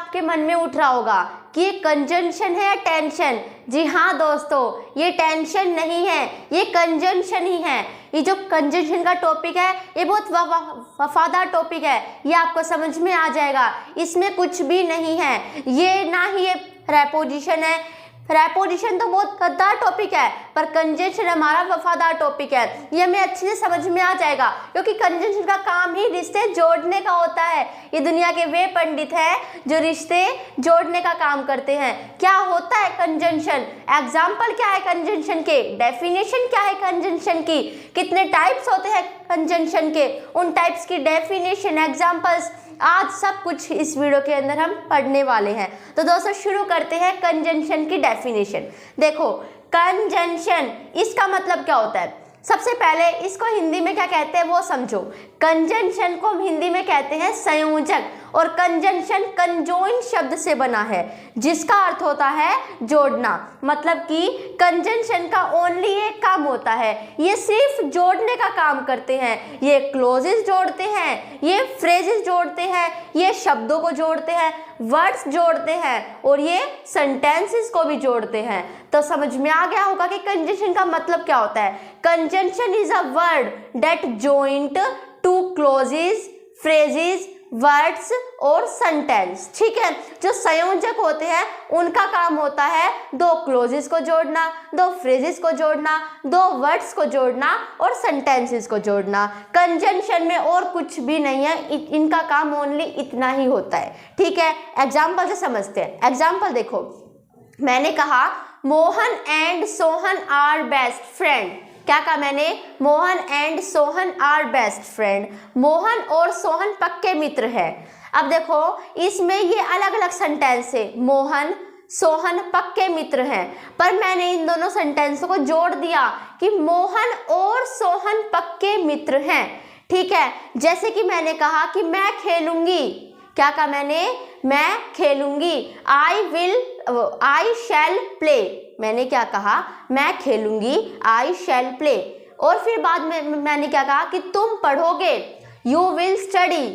आपके मन में उठ रहा होगा कि ये कंजंक्शन है या टेंशन। जी हाँ दोस्तों, ये टेंशन नहीं है, ये कंजंक्शन ही है। ये जो कंजंक्शन का टॉपिक है ये बहुत वफादार टॉपिक है, ये आपको समझ में आ जाएगा। इसमें कुछ भी नहीं है, ये ना ही ये प्रेपोजिशन है। प्रेपोजिशन तो बहुत गद्दार टॉपिक है, पर कंजंक्शन हमारा वफादार टॉपिक है। ये हमें अच्छे से समझ में आ जाएगा, क्योंकि कंजंक्शन का काम ही रिश्ते जोड़ने का होता है। ये दुनिया के वे पंडित हैं जो रिश्ते जोड़ने का काम करते हैं। क्या होता है कंजंक्शन, एग्जाम्पल क्या है कंजंक्शन के, डेफिनेशन क्या है कंजंक्शन की, कितने टाइप्स होते हैं कंजंक्शन के, उन टाइप्स की डेफिनेशन, एग्जाम्पल्स, आज सब कुछ इस वीडियो के अंदर हम पढ़ने वाले हैं। तो दोस्तों शुरू करते हैं कंजंक्शन की डेफिनेशन। देखो कंजंक्शन, इसका मतलब क्या होता है। सबसे पहले इसको हिंदी में क्या कहते हैं वो समझो। कंजंक्शन को हम हिंदी में कहते हैं संयोजक, और कंजंक्शन कंजोइन शब्द से बना है जिसका अर्थ होता है जोड़ना। मतलब कि कंजंक्शन का ओनली एक काम होता है, ये सिर्फ जोड़ने का काम करते हैं। ये क्लोजेस जोड़ते हैं, ये फ्रेजेस जोड़ते हैं, ये शब्दों को जोड़ते हैं, वर्ड्स जोड़ते हैं, और ये सेंटेंसेस को भी जोड़ते हैं। तो समझ में आ गया होगा कि कंजंक्शन का मतलब क्या होता है। Conjunction is a word that joint two clauses, phrases, words और सेंटेंस। ठीक है, जो संयोजक होते हैं उनका काम होता है दो क्लोजेस को जोड़ना, दो फ्रेजेस को जोड़ना, दो वर्ड्स को जोड़ना और सेंटेंसेस को जोड़ना। कंजंक्शन में और कुछ भी नहीं है, इनका काम ओनली इतना ही होता है। ठीक है, एग्जाम्पल से समझते हैं। एग्जाम्पल देखो, मैंने कहा Mohan and Sohan are best friend. क्या कहा मैंने, Mohan and Sohan are best friend. Mohan और सोहन पक्के मित्र हैं। अब देखो इसमें ये अलग अलग सेंटेंस है, मोहन सोहन पक्के मित्र हैं, पर मैंने इन दोनों सेंटेंसों को जोड़ दिया कि मोहन और सोहन पक्के मित्र हैं। ठीक है, जैसे कि मैंने कहा कि मैं खेलूंगी। क्या कहा मैंने, मैं खेलूंगी। आई शैल प्ले। मैंने क्या कहा, मैं खेलूंगी, आई शैल प्ले। और फिर बाद में मैंने क्या कहा कि तुम पढ़ोगे, यू विल स्टडी।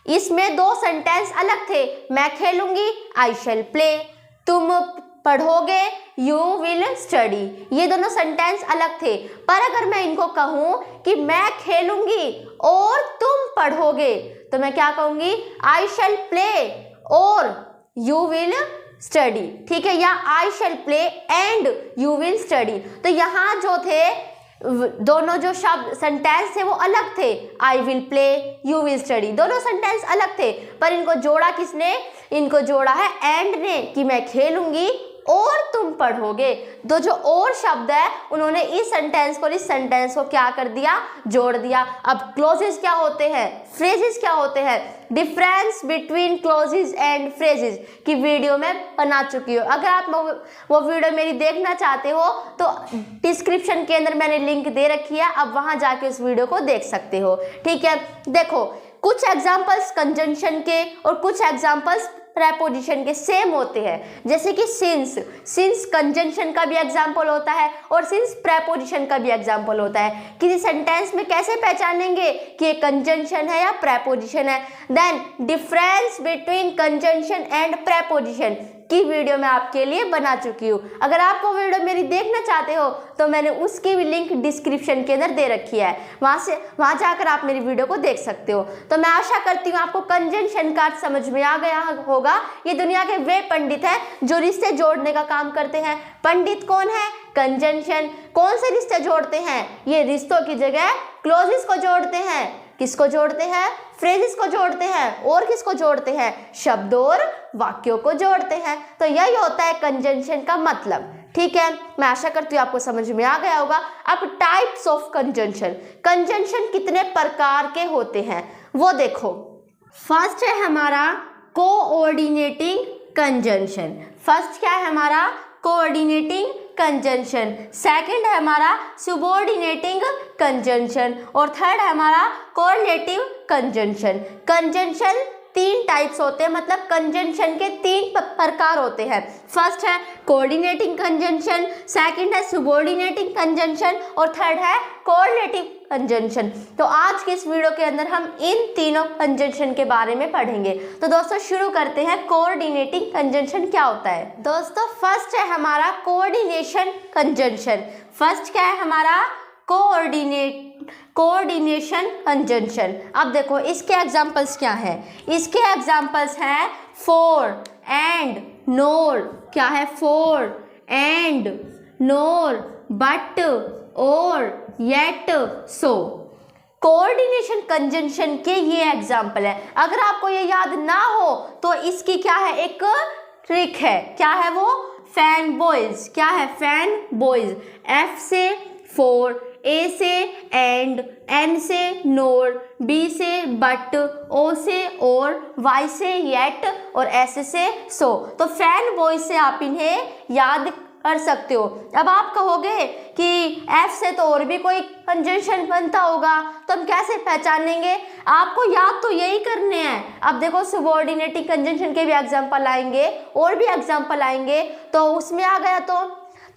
इसमें दो सेंटेंस अलग थे, मैं खेलूंगी, आई शैल प्ले, तुम पढ़ोगे, यू विल स्टडी। ये दोनों सेंटेंस अलग थे, पर अगर मैं इनको कहूं कि मैं खेलूंगी और तुम पढ़ोगे, तो मैं क्या कहूंगी, आई शैल प्ले और यू विल स्टडी। ठीक है, या I shall play and you will study. तो यहाँ जो थे दोनों जो शब्द सेंटेंस थे वो अलग थे, I will play, you will study, दोनों सेंटेंस अलग थे, पर इनको जोड़ा किसने, इनको जोड़ा है एंड ने, कि मैं खेलूंगी और तुम पढ़ोगे। तो जो और शब्द है उन्होंने इस सेंटेंस को इस सेंटेंस को क्या कर दिया, जोड़ दिया। अब क्लोजेस क्या होते हैं, फ्रेजेस क्या होते हैं, difference between clauses and phrases की वीडियो में बना चुकी हो। अगर आप वो वीडियो मेरी देखना चाहते हो तो डिस्क्रिप्शन के अंदर मैंने लिंक दे रखी है, आप वहां जाके उस वीडियो को देख सकते हो। ठीक है, देखो कुछ एग्जाम्पल्स कंजंक्शन के और कुछ एग्जाम्पल्स प्रेपोजिशन के सेम होते हैं। जैसे कि सिंस कंजंक्शन का भी एग्जाम्पल होता है और सिंस प्रेपोजिशन का भी एग्जाम्पल होता है। किसी सेंटेंस में कैसे पहचानेंगे कि ये कंजंक्शन है या प्रेपोजिशन है। Then difference between conjunction and preposition की वीडियो मैं आपके लिए बना चुकी हूँ। अगर आप वो वीडियो मेरी देखना चाहते हो तो मैंने उसकी भी लिंक डिस्क्रिप्शन के अंदर दे रखी है, वहाँ जाकर आप मेरी वीडियो को देख सकते हो। तो मैं आशा करती हूँ आपको कंजंक्शन का अर्थ समझ में आ गया होगा। ये दुनिया के वे पंडित हैं जो रिश्ते जोड़ने का काम करते हैं। पंडित कौन है, कंजंक्शन। कौन से रिश्ते जोड़ते हैं, ये रिश्तों की जगह क्लोजेस को जोड़ते हैं। किसको जोड़ते हैं, फ्रेजेस को जोड़ते हैं, और किसको जोड़ते हैं, शब्दों और वाक्यों को जोड़ते हैं। तो यही होता है कंजंक्शन का मतलब। ठीक है, मैं आशा करती हूँ आपको समझ में आ गया होगा। अब टाइप्स ऑफ कंजंक्शन, कंजंक्शन कितने प्रकार के होते हैं वो देखो। फर्स्ट है हमारा कोऑर्डिनेटिंग कंजंक्शन। फर्स्ट क्या है हमारा, कोऑर्डिनेटिंग कंजंक्शन। सेकंड है हमारा सुबॉर्डिनेटिंग कंजंक्शन, और थर्ड है हमारा कोरिलेटिव कंजंक्शन। कंजंक्शन तीन टाइप्स होते हैं, मतलब कंजंक्शन के तीन प्रकार होते हैं। फर्स्ट है कोऑर्डिनेटिंग कंजंक्शन, सेकंड है सुबॉर्डिनेटिंग कंजंक्शन, और थर्ड है कोरिलेटिव कंजंक्शन। तो आज के इस वीडियो के अंदर हम इन तीनों कंजंक्शन के बारे में पढ़ेंगे। तो दोस्तों शुरू करते हैं, कोऑर्डिनेटिंग कंजंक्शन क्या होता है। दोस्तों फर्स्ट है हमारा कोऑर्डिनेशन कंजंक्शन। फर्स्ट क्या है हमारा कोऑर्डिनेशन कंजंक्शन। अब देखो इसके एग्जांपल्स क्या है। इसके एग्जांपल्स हैं फॉर एंड नोर। क्या है? फॉर एंड नोर, बट, और, येट, सो। कोऑर्डिनेशन कंजंक्शन के ये एग्जांपल है। अगर आपको ये याद ना हो तो इसकी क्या है, एक ट्रिक है। क्या है वो? Fan boys. क्या है? Fan boys. एफ से फॉर, ए से एंड, एन से नोर, बी से बट, ओ से और, वाई से येट और एस से सो। तो फैन बॉयज से आप इन्हें याद कर सकते हो। अब आप कहोगे कि एफ से तो और भी कोई कंजंक्शन बनता होगा, तो हम कैसे पहचानेंगे? आपको याद तो यही करने हैं। अब देखो सबऑर्डिनेटिंग कंजंक्शन के भी एग्जांपल आएंगे और भी एग्जांपल आएंगे, तो उसमें आ गया तो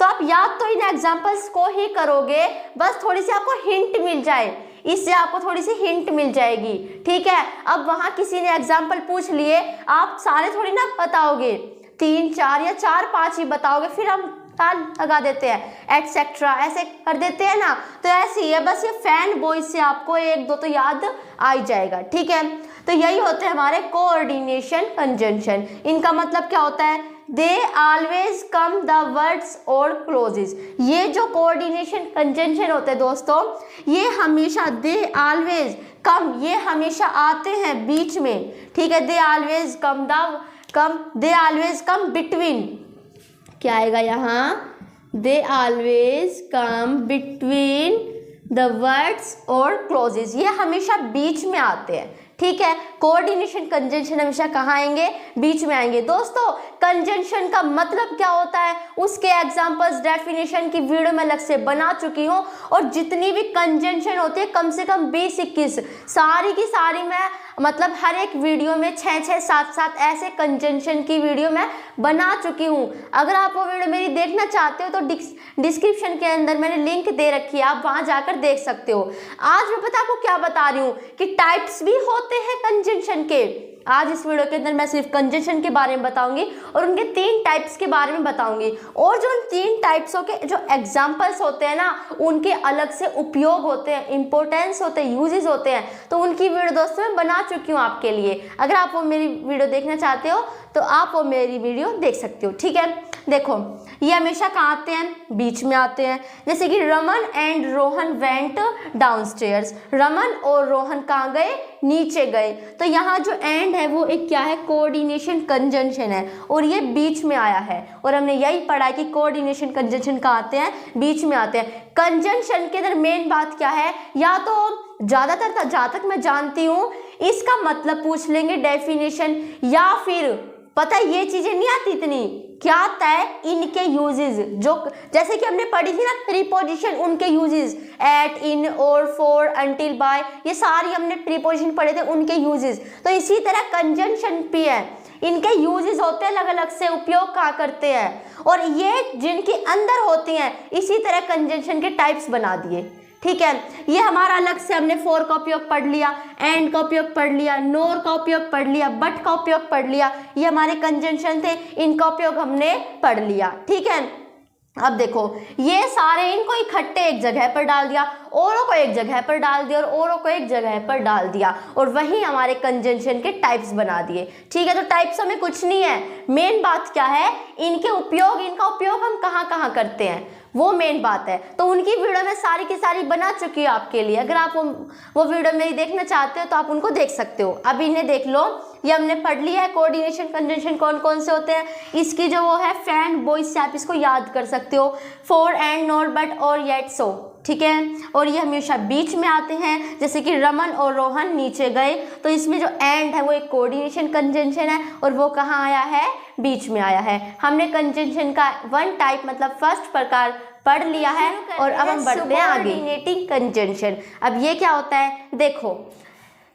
आप याद तो इन एग्जांपल्स को ही करोगे, बस थोड़ी सी आपको हिंट मिल जाए, इससे आपको थोड़ी सी हिंट मिल जाएगी। ठीक है, अब वहाँ किसी ने एग्जांपल पूछ लिए, आप सारे थोड़ी ना बताओगे, 3 4 या 4 5 ही बताओगे, फिर हम ताल लगा देते हैं एटसेट्रा, ऐसे कर देते हैं ना। तो ऐसे ही है, बस ये फैन बॉयज से आपको 1 2 तो याद आ ही जाएगा। ठीक है, तो यही होते हैं हमारे कोऑर्डिनेशन कंजंक्शन। इनका मतलब क्या होता है? They always come the words और क्लोजेस। ये जो कोऑर्डिनेशन कंजंक्शन होते हैं दोस्तों, ये हमेशा दे ऑलवेज कम, ये हमेशा आते हैं बीच में। ठीक है, दे ऑलवेज कम बिटवीन। क्या आएगा यहाँ? They always come between the words और क्लोजेस। ये हमेशा बीच में आते हैं। ठीक है, कोऑर्डिनेशन कंजंक्शन हमेशा कहाँ आएंगे? बीच में आएंगे। दोस्तों कंजंक्शन का मतलब क्या होता है, उसके एग्जांपल्स डेफिनेशन की वीडियो में अलग से बना चुकी हूँ, और जितनी भी कंजंक्शन होती है कम से कम 20-21 सारी की सारी मैं मतलब हर एक वीडियो में 6-6 7-7 ऐसे कंजंक्शन की वीडियो मैं बना चुकी हूँ। अगर आप वो वीडियो मेरी देखना चाहते हो तो डिस्क्रिप्शन के अंदर मैंने लिंक दे रखी है, आप वहाँ जाकर देख सकते हो। आज मैं पता आपको क्या बता रही हूँ कि टाइप्स भी होते हैं कंजंक्शन के। आज इस वीडियो के अंदर मैं सिर्फ कंजंक्शन के बारे में बताऊंगी और उनके 3 टाइप्स के बारे में बताऊंगी, और जो उन 3 टाइप्सों के जो एग्जांपल्स होते हैं ना, उनके अलग से उपयोग होते हैं, इंपॉर्टेंस होते हैं, यूजेस होते हैं। तो उनकी वीडियो दोस्तों मैं बना चुकी हूँ आपके लिए। अगर आप वो मेरी वीडियो देखना चाहते हो तो आप वो मेरी वीडियो देख सकते हो। ठीक है, देखो ये हमेशा कहाँ आते हैं? बीच में आते हैं। जैसे कि Raman and Rohan went downstairs. Raman और रोहन कहाँ गए? नीचे गए। तो यहाँ जो एंड है वो एक क्या है? कोऑर्डिनेशन कंजंक्शन है, और ये बीच में आया है। और हमने यही पढ़ा है कि कोऑर्डिनेशन कंजंक्शन कहाँ आते हैं? बीच में आते हैं। कंजंक्शन के अंदर मेन बात क्या है? या तो ज़्यादातर जहाँ तक मैं जानती हूँ इसका मतलब पूछ लेंगे डेफिनेशन, या फिर पता है ये चीजें नहीं आती इतनी, क्या आता है? इनके यूजेस, जो जैसे कि हमने पढ़ी थी ना प्रीपोजिशन, उनके यूजेस, एट, इन, और, फॉर, अंटिल, बाय, ये सारी हमने प्रीपोजिशन पढ़े थे, उनके यूजेस। तो इसी तरह कंजंक्शन भी है, इनके यूजेस होते हैं, अलग अलग से उपयोग कहाँ करते हैं, और ये जिनके अंदर होती हैं, इसी तरह कंजंक्शन के टाइप्स बना दिए। ठीक है, ये हमारा अलग से हमने फॉर का उपयोग पढ़ लिया, एंड का उपयोग पढ़ लिया, नोर का उपयोग पढ़ लिया, बट का उपयोग पढ़ लिया, ये हमारे कंजंक्शन थे, इनका उपयोग हमने पढ़ लिया। ठीक है, अब देखो ये सारे इनको इकट्ठे एक जगह पर डाल दिया, औरों को एक जगह पर डाल दिया, और औरों को एक जगह पर डाल दिया, और वही हमारे कंजंक्शन के टाइप्स बना दिए। ठीक है, तो टाइप्स में कुछ नहीं है, मेन बात क्या है? इनके उपयोग, इनका उपयोग हम कहाँ कहाँ करते हैं, वो मेन बात है। तो उनकी वीडियो में सारी की सारी बना चुकी है आपके लिए। अगर आप वो वीडियो मेरी देखना चाहते हो तो आप उनको देख सकते हो। अब इन्हें देख लो, ये हमने पढ़ लिया है कोऑर्डिनेशन कंजंक्शन कौन कौन से होते हैं। इसकी जो वो है फैन बॉयज से आप इसको याद कर सकते हो, फॉर एंड नॉर बट और येट सो। ठीक है, और ये हमेशा बीच में आते हैं, जैसे कि रमन और रोहन नीचे गए, तो इसमें जो एंड है वो एक कोऑर्डिनेशन कंजंक्शन है, और वो कहाँ आया है? बीच में आया है। हमने कंजंक्शन का 1 टाइप मतलब फर्स्ट प्रकार पढ़ लिया है, और अब हम बढ़ते हैं आगे। Subordinating conjunction. अब ये क्या होता है? देखो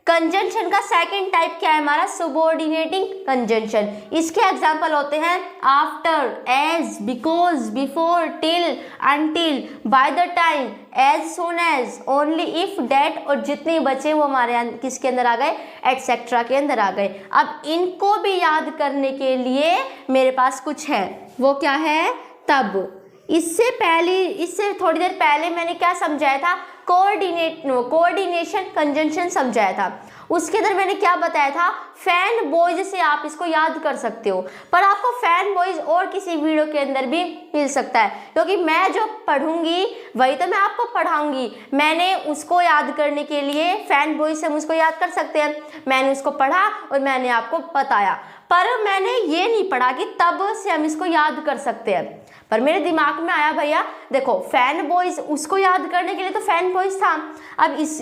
कंजंक्शन का सेकंड टाइप क्या है हमारा, सबऑर्डिनेटिंग कंजंक्शन। इसके एग्जांपल होते हैं after, as, because, before, till, until, by the time, as soon as, only if, डेट, और जितने बचे वो हमारे किसके अंदर आ गए, एटसेट्रा के अंदर आ गए। अब इनको भी याद करने के लिए मेरे पास कुछ है, वो क्या है, तब। इससे थोड़ी देर पहले मैंने क्या समझाया था, कोऑर्डिनेशन कंजंक्शन समझाया था। उसके अंदर मैंने क्या बताया था, फैन बॉयज से आप इसको याद कर सकते हो, पर आपको फैन बॉयज और किसी वीडियो के अंदर भी मिल सकता है, क्योंकि मैं जो पढ़ूंगी वही तो मैं आपको पढ़ाऊंगी। मैंने उसको याद करने के लिए फैन बॉयज से हम उसको याद कर सकते हैं, मैंने उसको पढ़ा और मैंने आपको बताया, पर मैंने ये नहीं पढ़ा कि तब से हम इसको याद कर सकते हैं। पर मेरे दिमाग में आया भैया देखो फैन बॉयज, उसको याद करने के लिए तो फैन बॉयज था, अब इस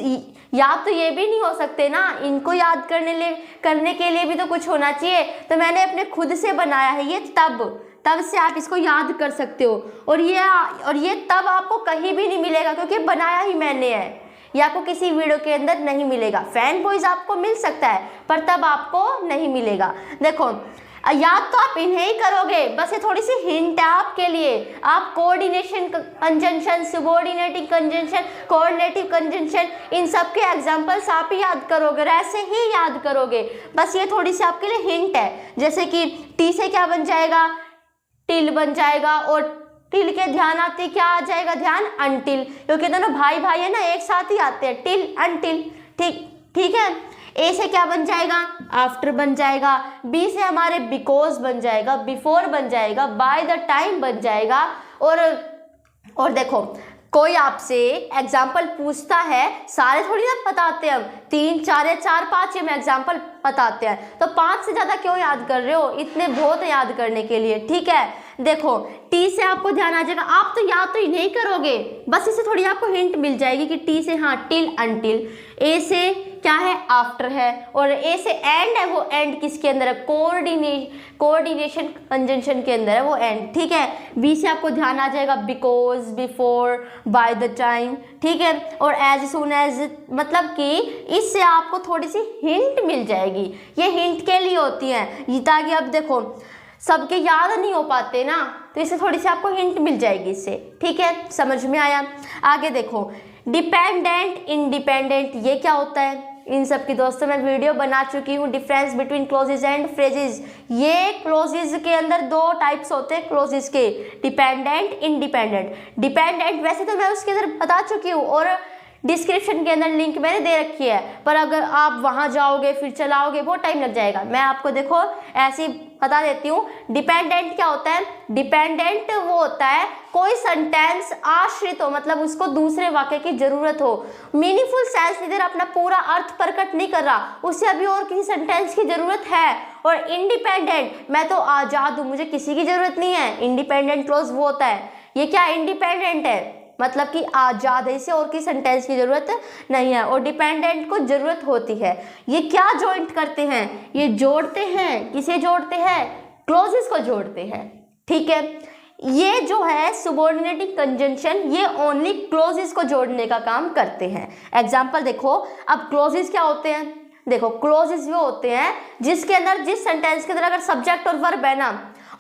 याद तो ये भी नहीं हो सकते ना, इनको याद करने के लिए भी तो कुछ होना चाहिए। तो मैंने अपने खुद से बनाया है ये तब से आप इसको याद कर सकते हो। और ये तब आपको कहीं भी नहीं मिलेगा, क्योंकि बनाया ही मैंने है, ये आपको किसी वीडियो के अंदर नहीं मिलेगा। फैन बॉयज आपको मिल सकता है पर तब आपको नहीं मिलेगा। देखो याद तो आप इन्हें ही करोगे, बस ये थोड़ी सी हिंट है आपके लिए। आप coordination conjunction, subordinating conjunction, coordinative conjunction, इन सब के एग्जांपल्स आप ही याद करोगे और ऐसे ही याद करोगे। बस ये थोड़ी सी आपके लिए हिंट है, जैसे कि टी से क्या बन जाएगा, टिल बन जाएगा, और टिल के ध्यान आते क्या आ जाएगा, ध्यान अनटिल, क्योंकि दोनों भाई भाई है ना, एक साथ ही आते हैं, टिल अनटिल। ठीक है। ए से क्या बन जाएगा, आफ्टर बन जाएगा। बी से हमारे बिकॉज बन जाएगा, बिफोर बन जाएगा, बाय द टाइम बन जाएगा। और देखो कोई आपसे एग्जाम्पल पूछता है, सारे थोड़ी ना बताते हैं हम, 3 4 या 4 5 हम एग्जाम्पल बताते हैं, तो 5 से ज़्यादा क्यों याद कर रहे हो, इतने बहुत है याद करने के लिए। ठीक है, देखो टी से आपको ध्यान आ जाएगा, आप तो याद तो ही नहीं करोगे, बस इससे थोड़ी आपको हिंट मिल जाएगी कि टी से हाँ टिल अनटिल। ए से क्या है, आफ्टर है, और ए से एंड है, वो एंड किसके अंदर है, कोऑर्डिनेशन कंजंक्शन के अंदर है वो एंड। ठीक है। बी से आपको ध्यान आ जाएगा because, before, bye the time. ठीक है। और एज सून एज, मतलब कि इससे आपको थोड़ी सी हिंट मिल जाएगी, ये हिंट के लिए होती है ताकि अब देखो सबके याद नहीं हो पाते ना, तो इससे थोड़ी सी आपको हिंट मिल जाएगी इससे। ठीक है, समझ में आया। आगे देखो डिपेंडेंट, इंडिपेंडेंट, ये क्या होता है, इन सब की दोस्तों मैं वीडियो बना चुकी हूँ। Difference between clauses and phrases, ये क्लोजेज के अंदर 2 टाइप्स होते हैं क्लोजेज के, डिपेंडेंट, इंडिपेंडेंट। डिपेंडेंट वैसे तो मैं उसके अंदर बता चुकी हूँ और डिस्क्रिप्शन के अंदर लिंक मैंने दे रखी है, पर अगर आप वहाँ जाओगे फिर चलाओगे बहुत टाइम लग जाएगा। मैं आपको देखो ऐसे बता देती हूँ। डिपेंडेंट क्या होता है, डिपेंडेंट वो होता है कोई सेंटेंस आश्रित हो, मतलब उसको दूसरे वाक्य की जरूरत हो, मीनिंगफुल सेंस इधर अपना पूरा अर्थ प्रकट नहीं कर रहा, उसे अभी और किसी सेंटेंस की जरूरत है। और इंडिपेंडेंट, मैं तो आजाद हूँ, मुझे किसी की जरूरत नहीं है, इंडिपेंडेंट क्लोज वो होता है। ये क्या इंडिपेंडेंट है, मतलब कि आजाद है, इसे और किसी सेंटेंस की जरूरत नहीं है, और डिपेंडेंट को जरूरत होती है। ये क्या जॉइंट करते हैं, ये जोड़ते हैं, किसे जोड़ते हैं, क्लोजेस को जोड़ते हैं। ठीक है, ये जो है सबऑर्डिनेटिंग कंजंक्शन, ये ओनली क्लोजेस को जोड़ने का काम करते हैं। एग्जांपल देखो, अब क्लोजेस क्या होते हैं, देखो क्लोजेस वो होते हैं जिसके अंदर, जिस सेंटेंस के अंदर अगर सब्जेक्ट और वर्ब है ना,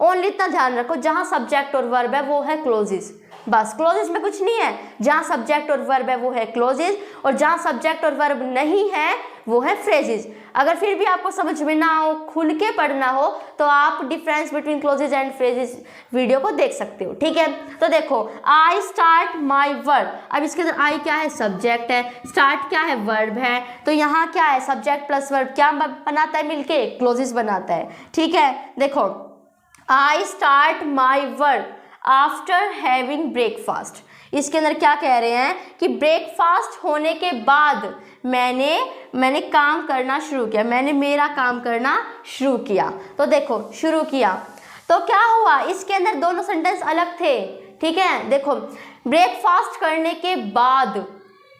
ओनली इतना ध्यान रखो, जहां सब्जेक्ट और वर्ब है वो है क्लोजेस, बस। क्लोजेस में कुछ नहीं है, जहां सब्जेक्ट और वर्ब है वो है क्लोजेस, और जहां सब्जेक्ट और वर्ब नहीं है वो है फ्रेजेस। अगर फिर भी आपको समझ में ना हो, खुल के पढ़ना हो, तो आप difference between clauses and phrases video को देख सकते हो। ठीक है, तो देखो आई स्टार्ट माई वर्क, अब इसके अंदर आई क्या है, सब्जेक्ट है, स्टार्ट क्या है, वर्ब है, तो यहाँ क्या है, सब्जेक्ट प्लस वर्ब क्या बनाता है मिलके, क्लोजेस बनाता है। ठीक है, देखो I start my work after having breakfast, इसके अंदर क्या कह रहे हैं कि ब्रेकफास्ट होने के बाद मैंने काम करना शुरू किया, मैंने मेरा काम करना शुरू किया। तो देखो शुरू किया तो क्या हुआ, इसके अंदर दोनों सेंटेंस अलग थे। ठीक है, देखो ब्रेकफास्ट करने के बाद,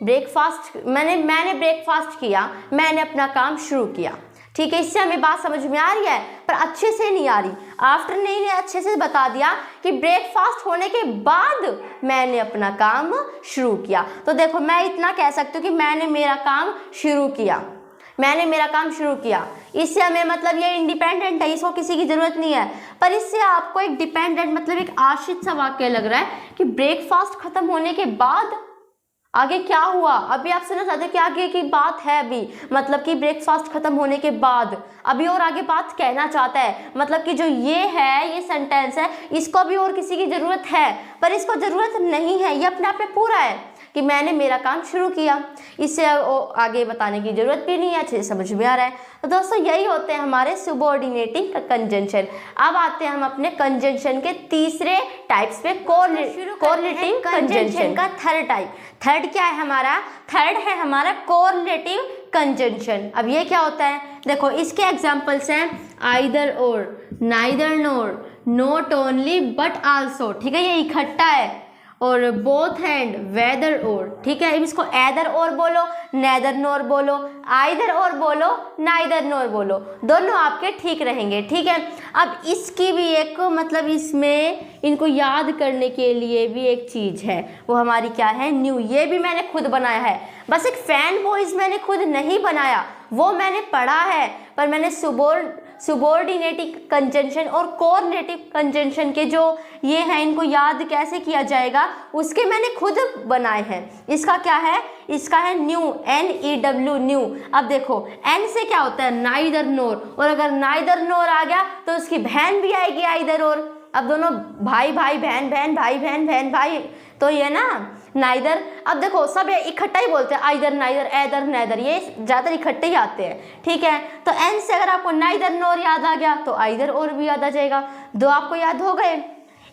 ब्रेकफास्ट मैंने ब्रेकफास्ट किया, मैंने अपना काम शुरू किया। ठीक है, इससे हमें बात समझ में आ रही है, पर अच्छे से नहीं आ रही। आफ्टर ने अच्छे से बता दिया कि ब्रेकफास्ट होने के बाद मैंने अपना काम शुरू किया। तो देखो मैं इतना कह सकती हूँ कि मैंने मेरा काम शुरू किया, मैंने मेरा काम शुरू किया, इससे हमें मतलब ये इंडिपेंडेंट है, इसको किसी की ज़रूरत नहीं है। पर इससे आपको एक डिपेंडेंट मतलब एक आश्रित सा वाक्य लग रहा है कि ब्रेकफास्ट खत्म होने के बाद आगे क्या हुआ। अभी आप सुनना चाहते हो कि आगे की बात है, अभी मतलब कि ब्रेकफास्ट खत्म होने के बाद अभी और आगे बात कहना चाहता है। मतलब कि जो ये है, ये सेंटेंस है, इसको भी और किसी की ज़रूरत है, पर इसको ज़रूरत नहीं है, ये अपने आप में पूरा है कि मैंने मेरा काम शुरू किया, इससे आगे बताने की ज़रूरत भी नहीं है, अच्छे से समझ में आ रहा है। तो दोस्तों यही होते हैं हमारे सबऑर्डिनेटिंग कंजंक्शन। अब आते हैं हम अपने कंजंक्शन के तीसरे टाइप्स पे, कोरिलेटिव कंजंक्शन का थर्ड टाइप। थर्ड क्या है हमारा? थर्ड है हमारा कोरिलेटिव कंजंक्शन। अब ये क्या होता है, देखो इसके एग्जांपल्स हैं आइदर और, neither NOR, not only but also, ठीक है, ये इकट्ठा है, और बोथ एंड, वेदर और, ठीक है, इसको एदर और बोलो, नेदर नोर बोलो, आइदर और बोलो, नाइदर नोर बोलो, दोनों आपके ठीक रहेंगे, ठीक है। अब इसकी भी एक मतलब इसमें इनको याद करने के लिए भी एक चीज़ है, वो हमारी क्या है? न्यू। ये भी मैंने खुद बनाया है, बस एक फैन वॉइस मैंने खुद नहीं बनाया, वो मैंने पढ़ा है, पर मैंने सबऑर्डिनेटिव कंजंक्शन और कोरिलेटिव कंजंक्शन के जो ये हैं, इनको याद कैसे किया जाएगा उसके मैंने खुद बनाए हैं। इसका क्या है? इसका है न्यू, NEW, न्यू। अब देखो N से क्या होता है? नाइदर नोर, और अगर नाइदर नोर आ गया तो उसकी बहन भी आएगी आइदर और। अब दोनों भाई भाई बहन बहन, भाई बहन बहन भाई, तो ये ना नाइदर। अब देखो सब इकट्ठा ही बोलते हैं, आइदर, नाइदर, एदर, नेदर, ये ज़्यादातर इकट्ठे ही आते हैं, ठीक है। तो एन से अगर आपको नाइदर नोर याद आ गया तो आइदर और भी याद आ जाएगा, दो आपको याद हो गए।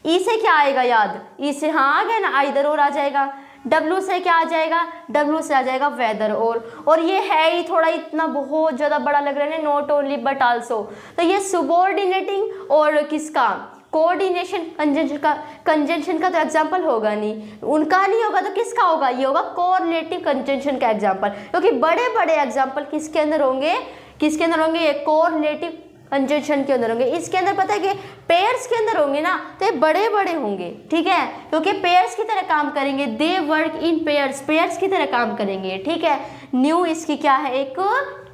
ई से क्या आएगा याद? ई से हाँ आ गया ना, आइदर और आ जाएगा। डब्ल्यू से क्या आ जाएगा? डब्ल्यू से आ जाएगा वेदर और ये है ही थोड़ा इतना बहुत ज़्यादा बड़ा लग रहा है, नॉट ओनली बट आल्सो। तो ये सबऑर्डिनेटिंग और किसका? कोऑर्डिनेशन कंजंक्शन का तो एग्जाम्पल होगा नहीं, उनका नहीं होगा तो किसका होगा? ये होगा कोरिलेटिव कंजंक्शन का एग्जाम्पल, क्योंकि बड़े बड़े एग्जाम्पल किसके अंदर होंगे? किसके अंदर होंगे? ये कोरिलेटिव कंजंक्शन के अंदर होंगे। इसके अंदर पता है कि पेयर्स के अंदर होंगे ना, तो ये बड़े बड़े होंगे, ठीक है, क्योंकि पेयर्स की तरह काम करेंगे, they work in pairs, pairs की तरह काम करेंगे, ठीक है। न्यू इसकी क्या है? एक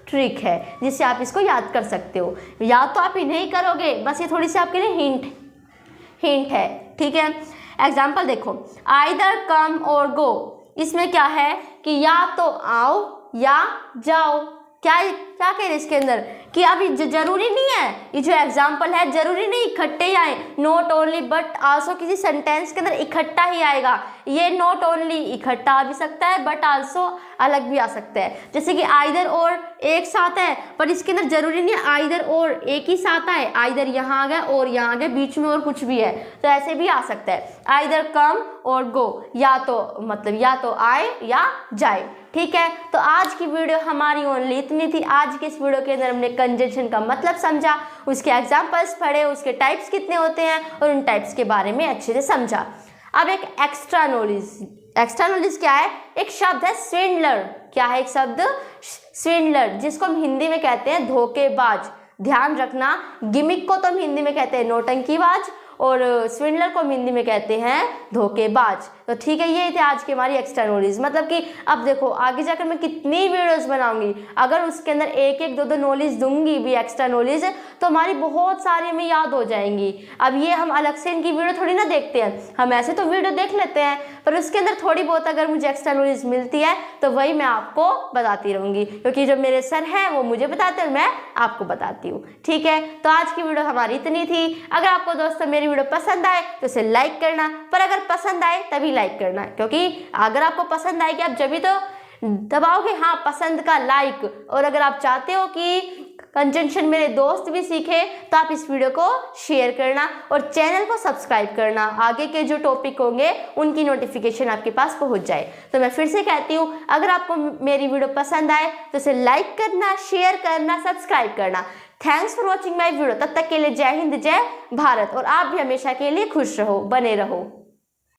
ट्रिक है जिससे आप इसको याद कर सकते हो। याद तो आप ही नहीं करोगे, बस ये थोड़ी सी आपके लिए हिंट है, ठीक है। एग्जाम्पल देखो, आइदर कम और गो, इसमें क्या है कि या तो आओ या जाओ। क्या कह रहे इसके अंदर कि अभी जरूरी नहीं है, ये जो एग्जाम्पल है जरूरी नहीं इकट्ठे ही आए, नॉट ओनली बट आल्सो किसी सेंटेंस के अंदर इकट्ठा ही आएगा। ये नॉट ओनली इकट्ठा आ भी सकता है बट आल्सो अलग भी आ सकता है। जैसे कि आइदर और एक साथ है, पर इसके अंदर जरूरी नहीं है आइदर और एक ही साथ आए, आइदर यहाँ आ गया और यहाँ आ गया, बीच में और कुछ भी है, तो ऐसे भी आ सकता है। आइदर कम और गो, या तो मतलब या तो आए या जाए, ठीक है। तो आज की वीडियो हमारी ओनली इतनी थी। आज की इस वीडियो के अंदर हमने कंजंक्शन का मतलब समझा, उसके एग्जांपल्स पढ़े, उसके टाइप्स कितने होते हैं और उन टाइप्स के बारे में अच्छे से समझा। अब एक एक्स्ट्रा नॉलेज क्या है? एक शब्द है स्विंडलर। क्या है एक शब्द? स्विंडलर, जिसको हम हिंदी में कहते हैं धोखेबाज। ध्यान रखना, गिमिक को तो हम हिंदी में कहते हैं नौटंकीबाज और स्विंडलर को हम हिंदी में कहते हैं धोखेबाज। तो ठीक है, ये थे आज की हमारी एक्स्ट्रा नॉलेज। मतलब कि अब देखो आगे जाकर मैं कितनी वीडियोस बनाऊंगी, अगर उसके अंदर एक एक दो नॉलेज दूंगी भी एक्स्ट्रा नॉलेज, तो हमारी बहुत सारी हमें याद हो जाएंगी। अब ये हम अलग से इनकी वीडियो थोड़ी ना देखते हैं, हम ऐसे तो वीडियो देख लेते हैं, पर उसके अंदर थोड़ी बहुत अगर मुझे एक्स्ट्रा नॉलेज मिलती है तो वही मैं आपको बताती रहूँगी, क्योंकि जो मेरे सर हैं वो मुझे बताते हैं और मैं आपको बताती हूँ, ठीक है। तो आज की वीडियो हमारी इतनी थी। अगर आपको दोस्तों मेरी वीडियो पसंद आए तो इसे लाइक करना, पर अगर पसंद आए तभी लाइक करना, क्योंकि अगर आपको पसंद आएगी आप जब भी तो दबाओगे हाँ पसंद का लाइक। और अगर आप चाहते हो कि कंजंक्शन मेरे दोस्त भी सीखे तो आप इस वीडियो को शेयर करना और चैनल को सब्सक्राइब करना, आगे के जो टॉपिक होंगे उनकी नोटिफिकेशन आपके पास पहुंच जाए। तो मैं फिर से कहती हूँ, अगर आपको मेरी वीडियो पसंद आए तो इसे लाइक करना, शेयर करना, सब्सक्राइब करना। Thanks for watching my video. तब तक के लिए जय हिंद, जय भारत, और आप भी हमेशा के लिए खुश रहो, बने रहो।